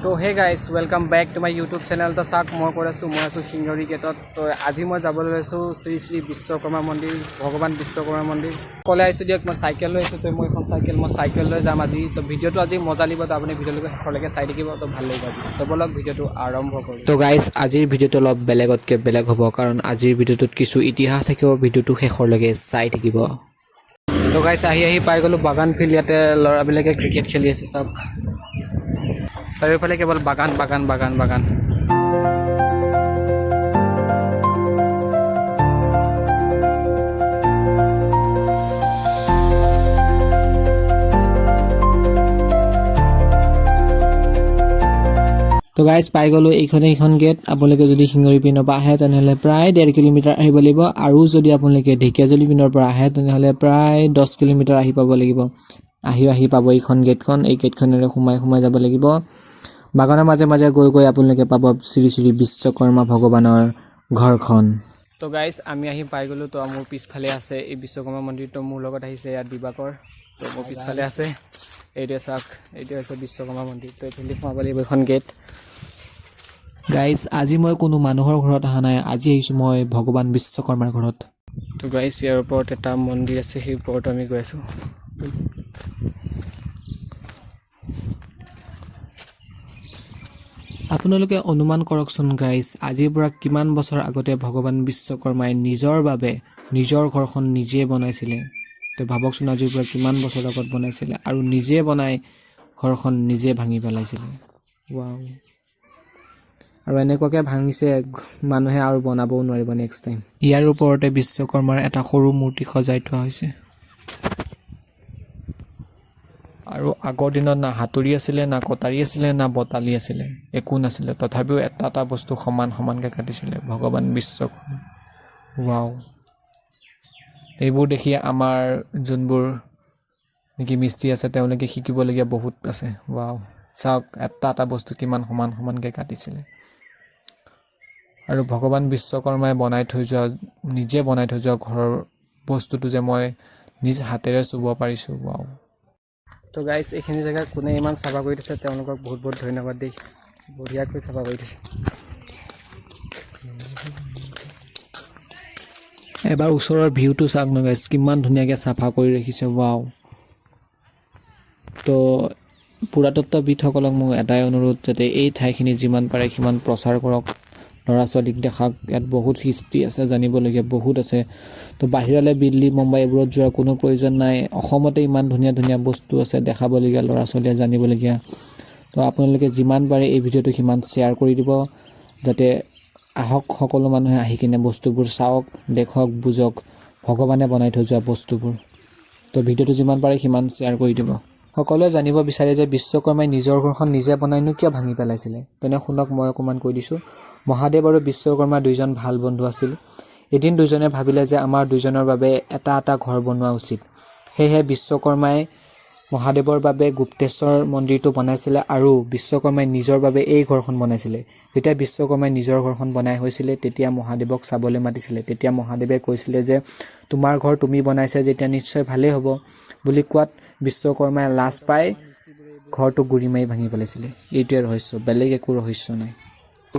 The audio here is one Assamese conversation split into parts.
তো hey guys welcome back to my YouTube channel. তো চাওক মই কৈ আছোঁ মই আছোঁ শিঙৰি গেটত। তো আজি মই যাবলৈ লৈছোঁ শ্ৰী শ্ৰী বিশ্বকৰ্মা মন্দিৰ, ভগৱান বিশ্বকৰ্মা মন্দিৰ। ক'লে আহিছোঁ দিয়ক, মই চাইকেল লৈ আহিছোঁ। তো মই এখন চাইকেল লৈ যাম আজি। তো ভিডিঅ'টো আজি মজা লাগিব। তো আপুনি ভিডিঅ'লৈকে শেষলৈকে চাই থাকিব, তো ভাল লাগিব আজি। তো বলক ভিডিঅ'টো আৰম্ভ কৰোঁ। তো গাইজ আজিৰ ভিডিঅ'টো অলপ বেলেগতকৈ বেলেগ হ'ব, কাৰণ আজিৰ ভিডিঅ'টোত কিছু ইতিহাস থাকিব। ভিডিঅ'টো শেষলৈকে চাই থাকিব। তো গাইজ আহি পাই গ'লোঁ বাগান ফিল্ড। ইয়াতে ল'ৰাবিলাকে ক্ৰিকেট খেলি আছে চাওক। চাৰিওফালে কেৱল বাগান। তো গাইজ পাই গ'লোঁ এইখন গেট। আপোনালোকে যদি শিঙৰি পিনৰ পৰা আহে তেনেহ'লে প্ৰায় 1.5 কিলোমিটাৰ আহিব লাগিব, আৰু যদি আপোনালোকে ঢেকীয়াজুলি পিনৰ পৰা আহে তেনেহ'লে প্ৰায় 10 কিলোমিটাৰ আহি পাব লাগিব। আহি পাব এইখন গেটখন। এই গেটখনেৰে সোমাই যাব লাগিব। বাগানৰ মাজে গৈ আপোনালোকে পাব শ্ৰী শ্ৰী বিশ্বকৰ্মা ভগৱানৰ ঘৰখন। তো গাইজ আমি আহি পাই গ'লোঁ। তো মোৰ পিছফালে আছে এই বিশ্বকৰ্মা মন্দিৰটো। মোৰ লগত আহিছে ইয়াত দিবাকৰ। তো মোৰ পিছফালে আছে এইটোৱে চাওক, এইটো হৈছে বিশ্বকৰ্মা মন্দিৰ। তো এইফালে সোমাব লাগিব এইখন গেট। গাইজ আজি মই কোনো মানুহৰ ঘৰত অহা নাই, আজি আহিছোঁ মই ভগৱান বিশ্বকৰ্মাৰ ঘৰত। তো গাইজ ইয়াৰ ওপৰত এটা মন্দিৰ আছে, সেই ওপৰত আমি গৈ আছোঁ। আপোনালোকে অনুমান কৰকচোন গাইজ, আজিৰ পৰা কিমান বছৰ আগতে ভগৱান বিশ্বকৰ্মাই নিজৰ বাবে নিজৰ ঘৰখন নিজে বনাইছিলে। তো ভাবকচোন আজিৰ পৰা কিমান বছৰ আগত বনাইছিলে, আৰু নিজে বনাই ঘৰখন নিজে ভাঙি পেলাইছিলে। ৱাও। আৰু এনেকুৱাকৈ ভাঙিছে মানুহে আৰু বনাবও নোৱাৰিব নেক্সট টাইম। ইয়াৰ ওপৰতে বিশ্বকৰ্মাৰ এটা সৰু মূৰ্তি সজাই থোৱা হৈছে। আৰু আগৰ দিনত না হাতুৰি আছিলে, না কটাৰী আছিলে, না বটালি আছিলে, একো নাছিলে। তথাপিও এটা বস্তু সমানকৈ কাটিছিলে ভগৱান বিশ্বকৰ্মা। ৱাও। এইবোৰ দেখি আমাৰ যোনবোৰ নেকি মিস্ত্ৰী আছে তেওঁলোকে শিকিবলগীয়া বহুত আছে। ৱাও চাওক, এটা বস্তু কিমান সমানকৈ কাটিছিলে। আৰু ভগৱান বিশ্বকৰ্মাই নিজে বনাই থৈ যোৱা ঘৰৰ বস্তুটো যে মই নিজ হাতেৰে চুব পাৰিছোঁ। ৱাও। তো গাইজ এইখিনি জেগা কোনে ইমান চাফা কৰি দিছে তেওঁলোকক বহুত ধন্যবাদ দেই। বঢ়িয়াকৈ চাফা কৰি দিছে। এবাৰ ওচৰৰ ভিউটো চাওক ন গাইজ, কিমান ধুনীয়াকৈ চাফা কৰি ৰাখিছে। ৱাও। তো পুৰাতত্ত্ববিদসকলক মোৰ এটাই অনুৰোধ, যাতে এই ঠাইখিনি যিমান পাৰে সিমান প্ৰচাৰ কৰক, ল'ৰা ছোৱালীক দেখাওক। ইয়াত বহুত হিষ্ট্ৰী আছে, জানিবলগীয়া বহুত আছে। তো বাহিৰলৈ দিল্লী মুম্বাই এইবোৰত যোৱাৰ কোনো প্ৰয়োজন নাই। অসমতে ইমান ধুনীয়া বস্তু আছে দেখাবলগীয়া, ল'ৰা ছোৱালীয়ে জানিবলগীয়া। তো আপোনালোকে যিমান পাৰে এই ভিডিঅ'টো সিমান শ্বেয়াৰ কৰি দিব, যাতে আহক সকলো মানুহে আহি কিনে বস্তুবোৰ চাওক, দেখক, বুজক ভগৱানে বনাই থৈ যোৱা বস্তুবোৰ। তো ভিডিঅ'টো যিমান পাৰে সিমান শ্বেয়াৰ কৰি দিব। সকলোৱে জানিব বিচাৰে যে বিশ্বকৰ্মাই নিজৰ ঘৰখন নিজে বনাইনো কিয় ভাঙি পেলাইছিলে। তেনে শুনক, মই অকণমান কৈ দিছোঁ। মহাদেৱ আৰু বিশ্বকৰ্মা দুইজন ভাল বন্ধু আছিল। এদিন দুজনে ভাবিলে যে আমাৰ দুজনৰ বাবে এটা ঘৰ বনোৱা উচিত। সেয়েহে বিশ্বকৰ্মাই মহাদেৱৰ বাবে গুপ্তেশ্বৰ মন্দিৰটো বনাইছিলে, আৰু বিশ্বকৰ্মাই নিজৰ বাবে এই ঘৰখন বনাইছিলে। যেতিয়া বিশ্বকৰ্মাই নিজৰ ঘৰখন বনাই হৈছিলে তেতিয়া মহাদেৱক চাবলৈ মাতিছিলে। তেতিয়া মহাদেৱে কৈছিলে যে তোমাৰ ঘৰ তুমি বনাইছা যেতিয়া নিশ্চয় ভালেই হ'ব বুলি কোৱাত বিশ্বকৰ্মাই লাজ পাই ঘৰটো গুৰি মাৰি ভাঙি পেলাইছিলে। এইটোৱে ৰহস্য, বেলেগ একো ৰহস্য নাই।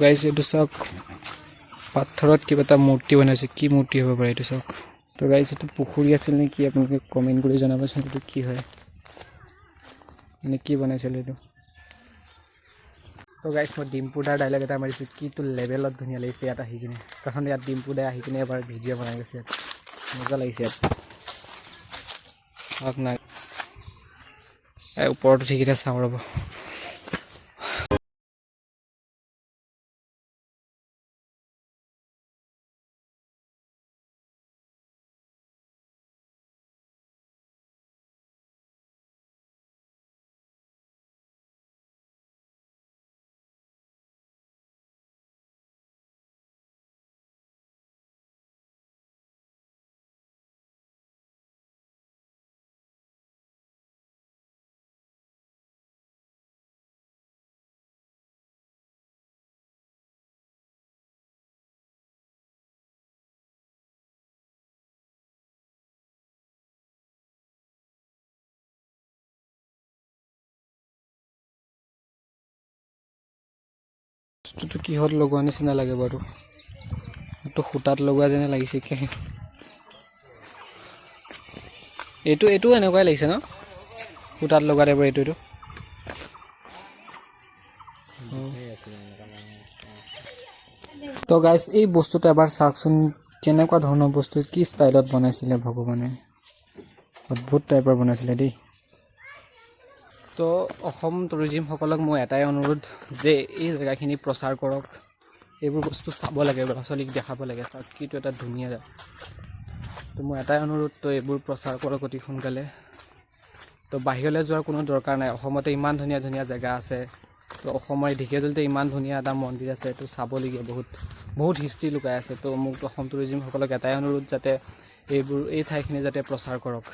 গাইজ এইটো চাওক, পাথৰত কিবা এটা মূৰ্তি বনাইছে। কি মূৰ্তি হ'ব পাৰে এইটো চাওক। তো গাইজ এইটো পুখুৰী আছিল নেকি, আপোনালোকে কমেণ্ট কৰি জনাবচোন এইটো কি হয়, মানে কি বনাইছিল এইটো। তো গাইজ মই ডিম্পু দাৰ ডাইলগ এটা মাৰিছোঁ, কিটো লেভেলত ধুনীয়া লাগিছে ইয়াত আহি কিনে। কাৰণ ইয়াত ডিম্পু দাই আহি কিনে এবাৰ ভিডিঅ' বনাই গৈছে, ইয়াত মজা লাগিছে। ইয়াত চাওক নাই, ওপৰত উঠি কিনে চাওঁ ৰ'ব। বস্তুটো কিহত লগোৱা নিচিনা লাগে বাৰু তো সূতাত লগোৱা যেনে লাগিছে কি এইটো এনেকুৱাই লাগিছে ন সূতাত লগোৱা টাইপৰ এইটো তো গাইছ এই বস্তুটো এবাৰ চাওকচোন কেনেকুৱা ধৰণৰ বস্তু কি ষ্টাইলত বনাইছিলে ভগৱানে অদ্ভুত টাইপৰ বনাইছিলে দেই তো অসম টুৰিজিমসকলক মই এটাই অনুৰোধ যে এই জেগাখিনি প্ৰচাৰ কৰক এইবোৰ বস্তু চাব লাগে ল'ৰা ছোৱালীক দেখাব লাগে চাওক কিটো এটা ধুনীয়া জেগা তো মই এটাই অনুৰোধ তো এইবোৰ প্ৰচাৰ কৰক অতি সোনকালে তো বাহিৰলৈ যোৱাৰ কোনো দৰকাৰ নাই অসমতে ইমান ধুনীয়া ধুনীয়া জেগা আছে তো অসমৰ ঢেকীয়াজুলিতে ইমান ধুনীয়া এটা মন্দিৰ আছে তো চাবলগীয়া বহুত হিষ্ট্ৰী লুকাই আছে তো মোক অসম টুৰিজিমসকলক এটাই অনুৰোধ যাতে এই ঠাইখিনি যাতে প্ৰচাৰ কৰক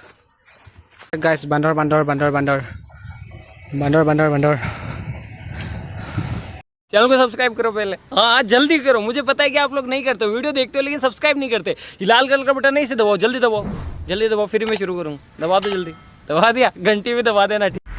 গাইছ বান্দৰ चैनल को सब्सक्राइब करो पहले हाँ जल्दी करो मुझे पता है कि आप लोग नहीं करते वीडियो देखते हो लेकिन सब्सक्राइब नहीं करते ये लाल कलर का बटन नहीं से दबाओ जल्दी दबाओ फिर मैं शुरू करूँ दबा दो जल्दी दबा दिया घंटी में दबा देना ठीक